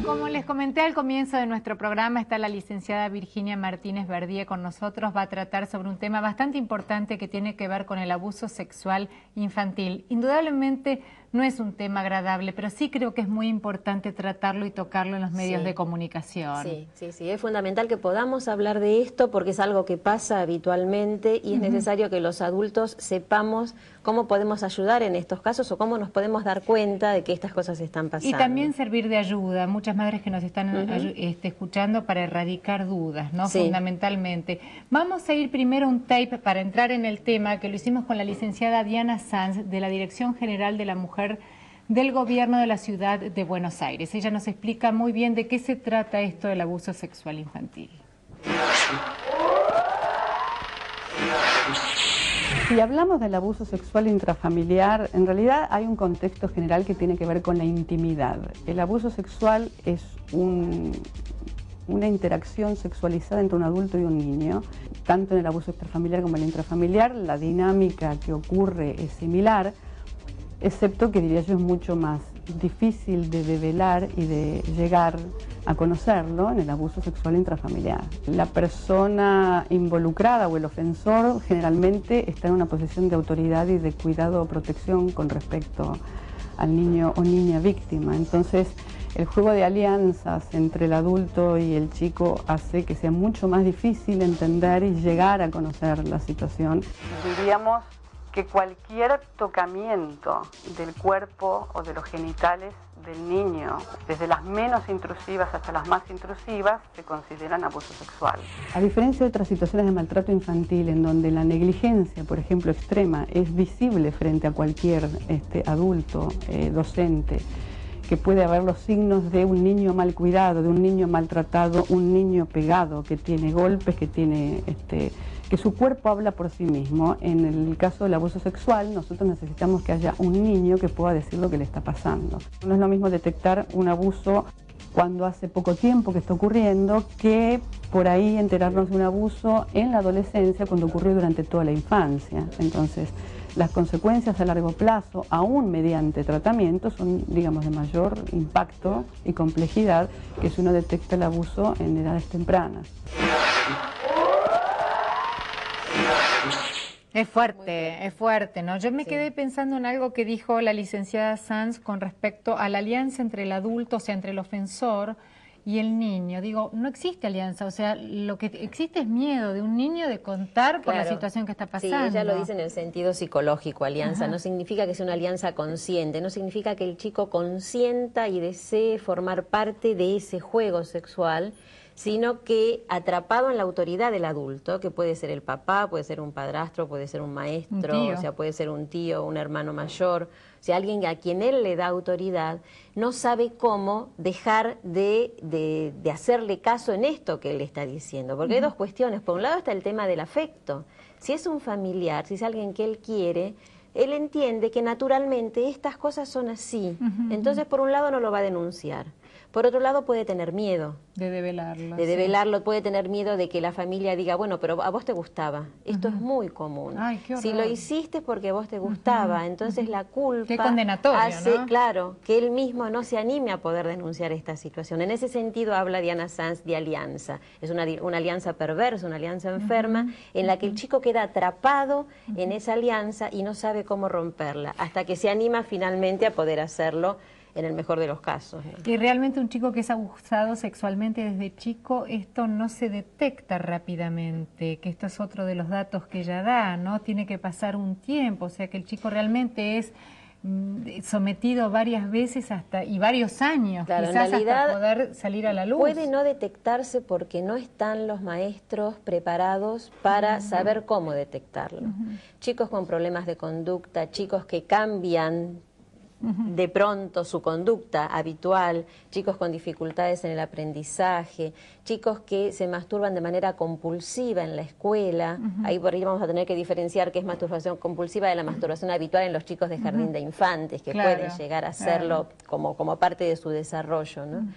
Como les comenté al comienzo de nuestro programa, está la licenciada Virginia Martínez Verdier con nosotros. Va a tratar sobre un tema bastante importante que tiene que ver con el abuso sexual infantil. Indudablemente no es un tema agradable, pero sí creo que es muy importante tratarlo y tocarlo en los medios de comunicación. Sí, es fundamental que podamos hablar de esto porque es algo que pasa habitualmente y es necesario que los adultos sepamos cómo podemos ayudar en estos casos o cómo nos podemos dar cuenta de que estas cosas están pasando. Y también servir de ayuda, muchas madres que nos están escuchando para erradicar dudas, ¿no? Fundamentalmente. Vamos a ir primero a un tape para entrar en el tema, que lo hicimos con la licenciada Diana Sanz, de la Dirección General de la Mujer del Gobierno de la Ciudad de Buenos Aires. Ella nos explica muy bien de qué se trata esto del abuso sexual infantil. Si hablamos del abuso sexual intrafamiliar, en realidad hay un contexto general que tiene que ver con la intimidad. El abuso sexual es una interacción sexualizada entre un adulto y un niño. Tanto en el abuso extrafamiliar como en el intrafamiliar, la dinámica que ocurre es similar, excepto que diría yo es mucho más difícil de develar y de llegar a conocerlo en el abuso sexual intrafamiliar. La persona involucrada o el ofensor generalmente está en una posición de autoridad y de cuidado o protección con respecto al niño o niña víctima. Entonces, el juego de alianzas entre el adulto y el chico hace que sea mucho más difícil entender y llegar a conocer la situación. Diríamos que cualquier tocamiento del cuerpo o de los genitales del niño, desde las menos intrusivas hasta las más intrusivas, se consideran abuso sexual. A diferencia de otras situaciones de maltrato infantil, en donde la negligencia, por ejemplo, extrema, es visible frente a cualquier adulto, docente, que puede haber los signos de un niño mal cuidado, de un niño maltratado, un niño pegado, que tiene golpes, que tiene que su cuerpo habla por sí mismo. En el caso del abuso sexual, nosotros necesitamos que haya un niño que pueda decir lo que le está pasando. No es lo mismo detectar un abuso cuando hace poco tiempo que está ocurriendo, que por ahí enterarnos de un abuso en la adolescencia cuando ocurrió durante toda la infancia. Entonces, las consecuencias a largo plazo, aún mediante tratamiento, son, digamos, de mayor impacto y complejidad que si uno detecta el abuso en edades tempranas. Es fuerte, ¿no? Yo me quedé pensando en algo que dijo la licenciada Sanz con respecto a la alianza entre el adulto, o sea, entre el ofensor y el niño. Digo, no existe alianza, o sea, lo que existe es miedo de un niño de contar por la situación que está pasando. Sí, ella lo dice en el sentido psicológico, alianza. No significa que sea una alianza consciente, no significa que el chico consienta y desee formar parte de ese juego sexual, sino que atrapado en la autoridad del adulto, que puede ser el papá, puede ser un padrastro, puede ser un maestro, o sea, puede ser un tío, un hermano mayor, o sea, alguien a quien él le da autoridad, no sabe cómo dejar de hacerle caso en esto que él le está diciendo. Porque hay dos cuestiones. Por un lado está el tema del afecto. Si es un familiar, si es alguien que él quiere, él entiende que naturalmente estas cosas son así. Entonces, por un lado no lo va a denunciar. Por otro lado, puede tener miedo. De develarlo. De develarlo, puede tener miedo de que la familia diga, bueno, pero a vos te gustaba. Esto es muy común. Ay, qué horror. Si lo hiciste es porque a vos te gustaba, entonces la culpa qué condenatorio, hace, ¿no? claro, que él mismo no se anime a poder denunciar esta situación. En ese sentido habla Diana Sanz de alianza. Es una alianza perversa, una alianza enferma, en la que el chico queda atrapado en esa alianza y no sabe cómo romperla, hasta que se anima finalmente a poder hacerlo en el mejor de los casos. Y realmente un chico que es abusado sexualmente desde chico, esto no se detecta rápidamente, que esto es otro de los datos que ella da, ¿no? Tiene que pasar un tiempo, o sea que el chico realmente es sometido varias veces y varios años, claro, quizás en realidad, hasta poder salir a la luz. Puede no detectarse porque no están los maestros preparados para saber cómo detectarlo. Chicos con problemas de conducta, chicos que cambian de pronto su conducta habitual, chicos con dificultades en el aprendizaje, chicos que se masturban de manera compulsiva en la escuela. Ahí por ahí vamos a tener que diferenciar qué es masturbación compulsiva de la masturbación habitual en los chicos de jardín de infantes, que pueden llegar a hacerlo como parte de su desarrollo, ¿no?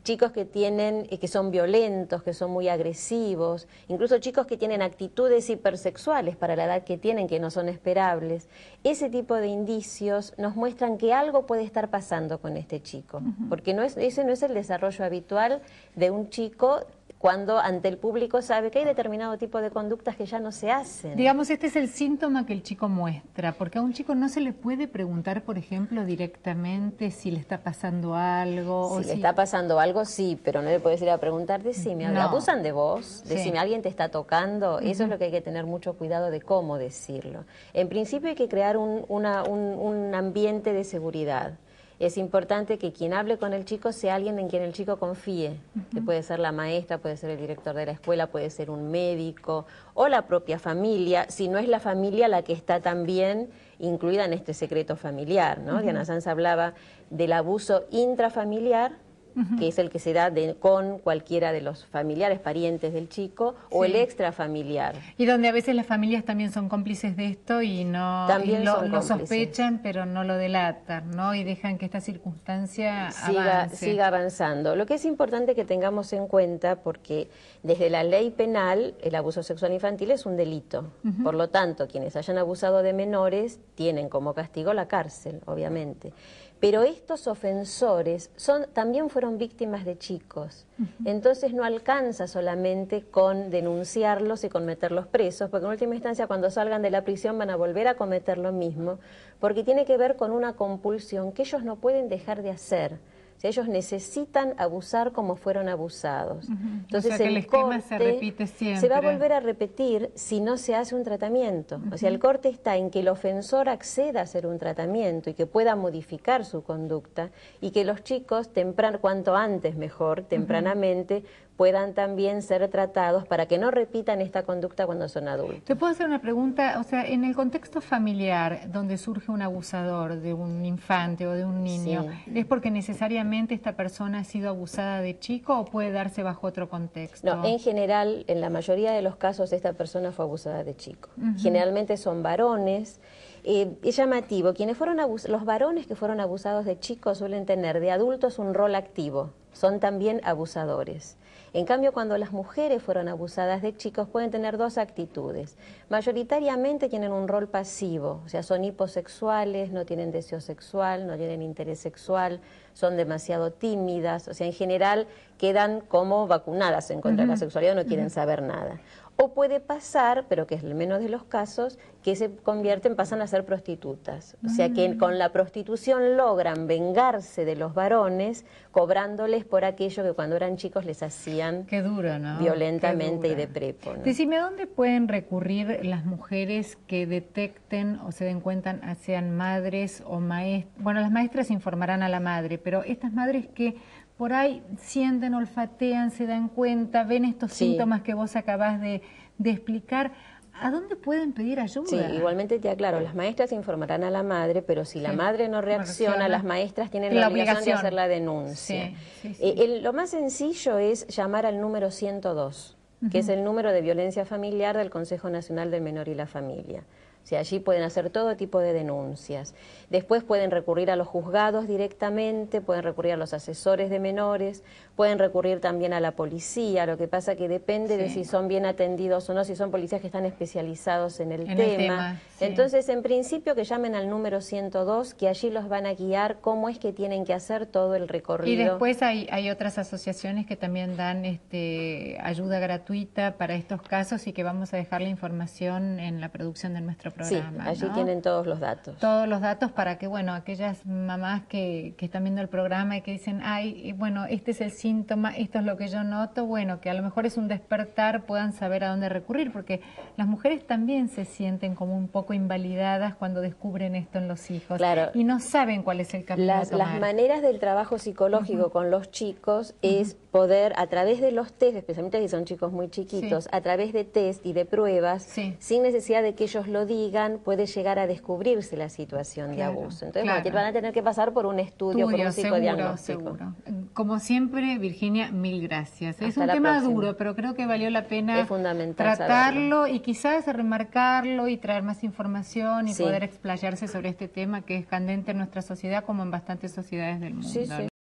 chicos que que son violentos, que son muy agresivos, incluso chicos que tienen actitudes hipersexuales para la edad que tienen, que no son esperables. Ese tipo de indicios nos muestran que algo puede estar pasando con este chico, porque ese no es el desarrollo habitual de un chico cuando ante el público sabe que hay determinado tipo de conductas que ya no se hacen. Digamos, este es el síntoma que el chico muestra, porque a un chico no se le puede preguntar, por ejemplo, directamente si le está pasando algo. Si le está pasando algo, sí, pero no le puedes ir a preguntar, decime, ¿abusan de vos? Decime, ¿alguien te está tocando? Eso es lo que hay que tener mucho cuidado de cómo decirlo. En principio hay que crear un ambiente de seguridad. Es importante que quien hable con el chico sea alguien en quien el chico confíe, que puede ser la maestra, puede ser el director de la escuela, puede ser un médico o la propia familia, si no es la familia la que está también incluida en este secreto familiar, ¿no? Diana Sanz hablaba del abuso intrafamiliar, que es el que se da con cualquiera de los familiares, parientes del chico, o el extrafamiliar. Y donde a veces las familias también son cómplices de esto y no lo sospechan, pero no lo delatan, ¿no? Y dejan que esta circunstancia siga avanzando. Lo que es importante que tengamos en cuenta, porque desde la ley penal el abuso sexual infantil es un delito. Por lo tanto, quienes hayan abusado de menores tienen como castigo la cárcel, obviamente. Pero estos ofensores también fueron víctimas de chicos. Entonces no alcanza solamente con denunciarlos y con meterlos presos, porque en última instancia cuando salgan de la prisión van a volver a cometer lo mismo, porque tiene que ver con una compulsión que ellos no pueden dejar de hacer. O sea, ellos necesitan abusar como fueron abusados. Entonces, o sea, que el esquema se repite siempre. Se va a volver a repetir si no se hace un tratamiento. O sea, el corte está en que el ofensor acceda a hacer un tratamiento y que pueda modificar su conducta y que los chicos, cuanto antes mejor, tempranamente, puedan también ser tratados para que no repitan esta conducta cuando son adultos. ¿Te puedo hacer una pregunta? O sea, en el contexto familiar donde surge un abusador de un infante o de un niño, ¿es porque necesariamente esta persona ha sido abusada de chico o puede darse bajo otro contexto? No, en general, en la mayoría de los casos, esta persona fue abusada de chico. Generalmente son varones. Es llamativo, los varones que fueron abusados de chicos suelen tener de adultos un rol activo, son también abusadores. En cambio, cuando las mujeres fueron abusadas de chicos pueden tener dos actitudes. Mayoritariamente tienen un rol pasivo, o sea, son hiposexuales, no tienen deseo sexual, no tienen interés sexual, son demasiado tímidas, o sea, en general quedan como vacunadas en contra de la sexualidad, no quieren saber nada. O puede pasar, pero que es el menos de los casos, que pasan a ser prostitutas. O sea, que con la prostitución logran vengarse de los varones, cobrándoles por aquello que cuando eran chicos les hacían Qué duro, ¿no? violentamente y de prepo, ¿no? Decime, ¿a dónde pueden recurrir las mujeres que detecten o se den cuenta, sean madres o maestras? Bueno, las maestras informarán a la madre, pero estas madres que por ahí sienten, olfatean, se dan cuenta, ven estos síntomas que vos acabás de explicar, ¿a dónde pueden pedir ayuda? Sí, igualmente te aclaro, las maestras informarán a la madre, pero si la madre no reacciona, las maestras tienen la obligación de hacer la denuncia. Lo más sencillo es llamar al número 102, que es el número de violencia familiar del Consejo Nacional del Menor y la Familia. O sea, allí pueden hacer todo tipo de denuncias. Después pueden recurrir a los juzgados directamente, pueden recurrir a los asesores de menores, pueden recurrir también a la policía. Lo que pasa que depende de si son bien atendidos o no, si son policías que están especializados en el tema. Entonces, en principio, que llamen al número 102, que allí los van a guiar cómo es que tienen que hacer todo el recorrido. Y después hay otras asociaciones que también dan ayuda gratuita para estos casos y que vamos a dejar la información en la producción de nuestro programa. Sí, allí tienen todos los datos. Todos los datos para que, bueno, aquellas mamás que están viendo el programa y que dicen, ay, bueno, este es el síntoma, esto es lo que yo noto, bueno, que a lo mejor es un despertar, puedan saber a dónde recurrir, porque las mujeres también se sienten como un poco invalidadas cuando descubren esto en los hijos. Claro. Y no saben cuál es el camino a tomar. Las maneras del trabajo psicológico con los chicos es poder, a través de los test, especialmente si son chicos muy chiquitos, a través de test y de pruebas, sin necesidad de que ellos lo digan, puede llegar a descubrirse la situación de abuso. Entonces, van a tener que pasar por un estudio, por un psicodiagnóstico. Seguro. Como siempre, Virginia, mil gracias. Es un tema duro, pero creo que valió la pena tratarlo y quizás remarcarlo y traer más información y poder explayarse sobre este tema que es candente en nuestra sociedad como en bastantes sociedades del mundo.